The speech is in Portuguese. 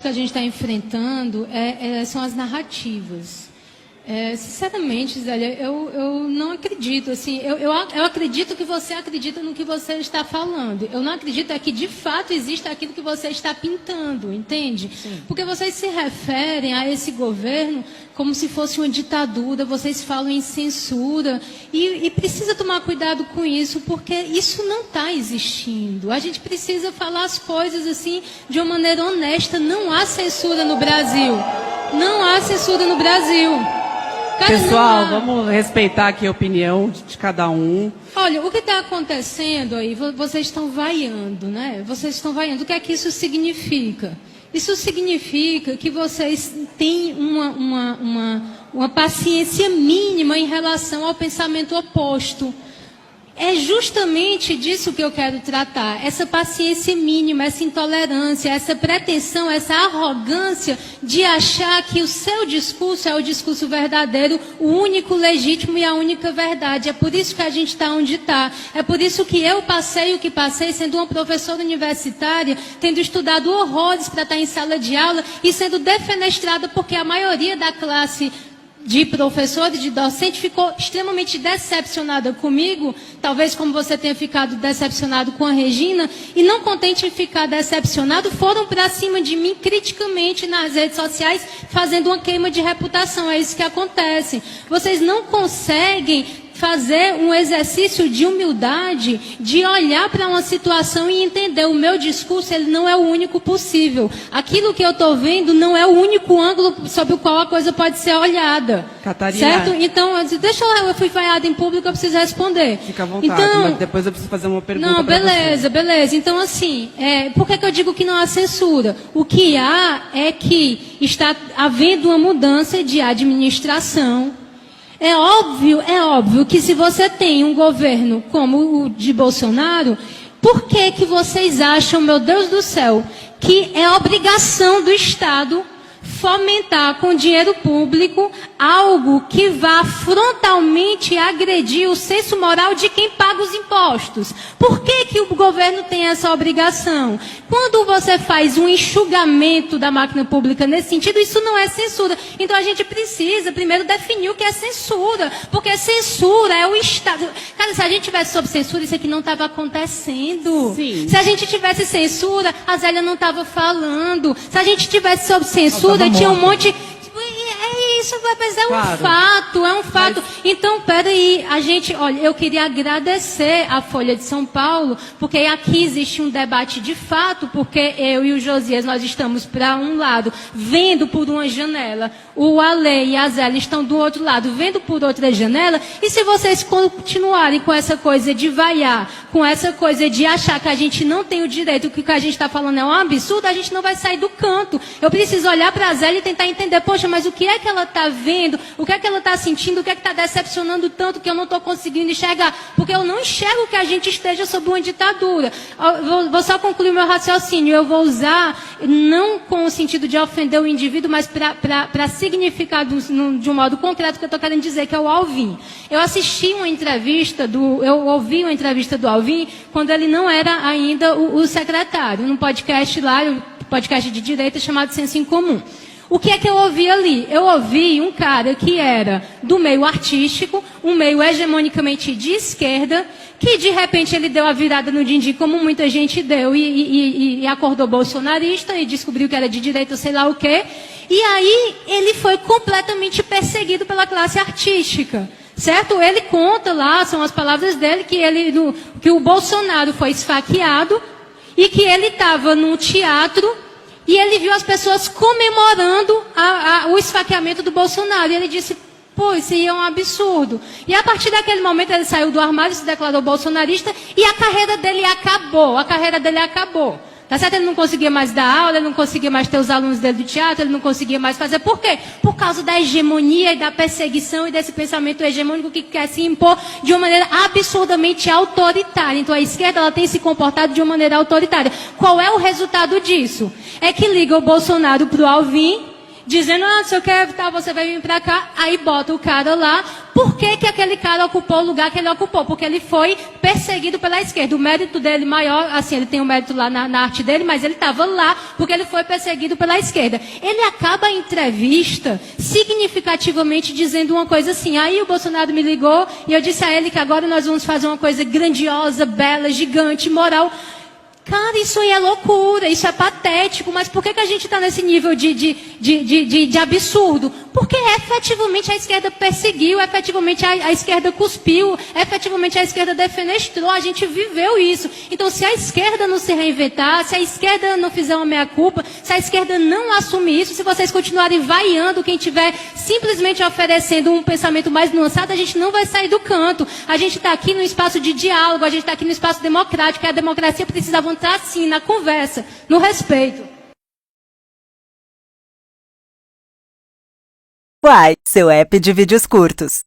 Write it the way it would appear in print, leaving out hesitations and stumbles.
que a gente está enfrentando são as narrativas. Sinceramente, Zélia, eu não acredito, assim, eu acredito que você acredita no que você está falando. Eu não acredito que de fato exista aquilo que você está pintando, entende? Sim. Porque vocês se referem a esse governo como se fosse uma ditadura, vocês falam em censura, e precisa tomar cuidado com isso, porque isso não está existindo. A gente precisa falar as coisas assim de uma maneira honesta. Não há censura no Brasil. Não há censura no Brasil. Pessoal, vamos respeitar aqui a opinião de cada um. Olha, o que está acontecendo aí, vocês estão vaiando, né? Vocês estão vaiando. O que é que isso significa? Isso significa que vocês têm uma paciência mínima em relação ao pensamento oposto. É justamente disso que eu quero tratar. Essa paciência mínima, essa intolerância, essa pretensão, essa arrogância de achar que o seu discurso é o discurso verdadeiro, o único legítimo e a única verdade. É por isso que a gente está onde está. É por isso que eu passei o que passei, sendo uma professora universitária, tendo estudado horrores para estar em sala de aula e sendo defenestrada porque a maioria da classe de professor e de docente ficou extremamente decepcionada comigo, talvez como você tenha ficado decepcionado com a Regina, e não contente em ficar decepcionado, foram para cima de mim criticamente nas redes sociais, fazendo uma queima de reputação. É isso que acontece. Vocês não conseguem fazer um exercício de humildade, de olhar para uma situação e entender o meu discurso, ele não é o único possível. Aquilo que eu estou vendo não é o único ângulo sobre o qual a coisa pode ser olhada. Catarina. Certo? Então, deixa eu fui vaiada em público, eu preciso responder. Fica à vontade, então, mas depois eu preciso fazer uma pergunta. Não, beleza, beleza. Então, assim, por que eu digo que não há censura? O que há é que está havendo uma mudança de administração. É óbvio que se você tem um governo como o de Bolsonaro, por que vocês acham, meu Deus do céu, que é obrigação do Estado fomentar com dinheiro público algo que vá frontalmente agredir o senso moral de quem paga os impostos? Por que o governo tem essa obrigação? Quando você faz um enxugamento da máquina pública nesse sentido, isso não é censura. Então a gente precisa primeiro definir o que é censura, porque censura é o Estado. Cara, se a gente tivesse sob censura, isso aqui não estava acontecendo. Sim. Se a gente tivesse censura, a Zélia não estava falando. Se a gente tivesse sob censura, tinha um monte. Isso, mas é um fato, é um fato. Mas... Então, peraí, olha, eu queria agradecer a Folha de São Paulo, porque aqui existe um debate de fato, porque eu e o Josias, nós estamos para um lado, vendo por uma janela, o Ale e a Zélia estão do outro lado, vendo por outra janela, e se vocês continuarem com essa coisa de vaiar, com essa coisa de achar que a gente não tem o direito, que o que a gente está falando é um absurdo, a gente não vai sair do canto. Eu preciso olhar para a Zélia e tentar entender, poxa, mas o que é que ela está vendo, o que é que ela está sentindo, o que é que está decepcionando tanto que eu não estou conseguindo enxergar, porque eu não enxergo que a gente esteja sob uma ditadura. Vou só concluir meu raciocínio, eu vou usar, não com o sentido de ofender o indivíduo, mas para significar de um modo concreto o que eu estou querendo dizer, que é o Alvin. Eu ouvi uma entrevista do Alvin, quando ele não era ainda o secretário, num podcast lá, podcast de direita chamado Senso em Comum. O que é que eu ouvi ali? Eu ouvi um cara que era do meio artístico, um meio hegemonicamente de esquerda, que de repente ele deu a virada no din-din, como muita gente deu, e acordou bolsonarista e descobriu que era de direita, sei lá o quê. E aí ele foi completamente perseguido pela classe artística. Certo? Ele conta lá, são as palavras dele, que o Bolsonaro foi esfaqueado e que ele estava num teatro e ele viu as pessoas comemorando o esfaqueamento do Bolsonaro. E ele disse, pô, isso aí é um absurdo. E a partir daquele momento ele saiu do armário, se declarou bolsonarista e a carreira dele acabou. Tá certo? Ele não conseguia mais dar aula, ele não conseguia mais ter os alunos dele do teatro, ele não conseguia mais fazer. Por quê? Por causa da hegemonia e da perseguição e desse pensamento hegemônico que quer se impor de uma maneira absurdamente autoritária. Então a esquerda ela tem se comportado de uma maneira autoritária. Qual é o resultado disso? É que liga o Bolsonaro pro Alvin, dizendo, se eu quero, tá, você vai vir para cá, aí bota o cara lá, por que que aquele cara ocupou o lugar que ele ocupou? Porque ele foi perseguido pela esquerda. O mérito dele maior, assim, ele tem um mérito lá na arte dele, mas ele estava lá porque ele foi perseguido pela esquerda. Ele acaba a entrevista significativamente dizendo uma coisa assim, aí o Bolsonaro me ligou e eu disse a ele que agora nós vamos fazer uma coisa grandiosa, bela, gigante, moral. Cara, isso aí é loucura, isso é patético, mas por que que a gente está nesse nível de absurdo? Porque efetivamente a esquerda perseguiu, efetivamente a esquerda cuspiu, efetivamente a esquerda defenestrou, a gente viveu isso. Então, se a esquerda não se reinventar, se a esquerda não fizer uma meia-culpa, se a esquerda não assumir isso, se vocês continuarem vaiando quem estiver simplesmente oferecendo um pensamento mais nuançado, a gente não vai sair do canto. A gente está aqui no espaço de diálogo, a gente está aqui no espaço democrático, e a democracia precisa avançar assim, na conversa, no respeito. Uai, seu app de vídeos curtos.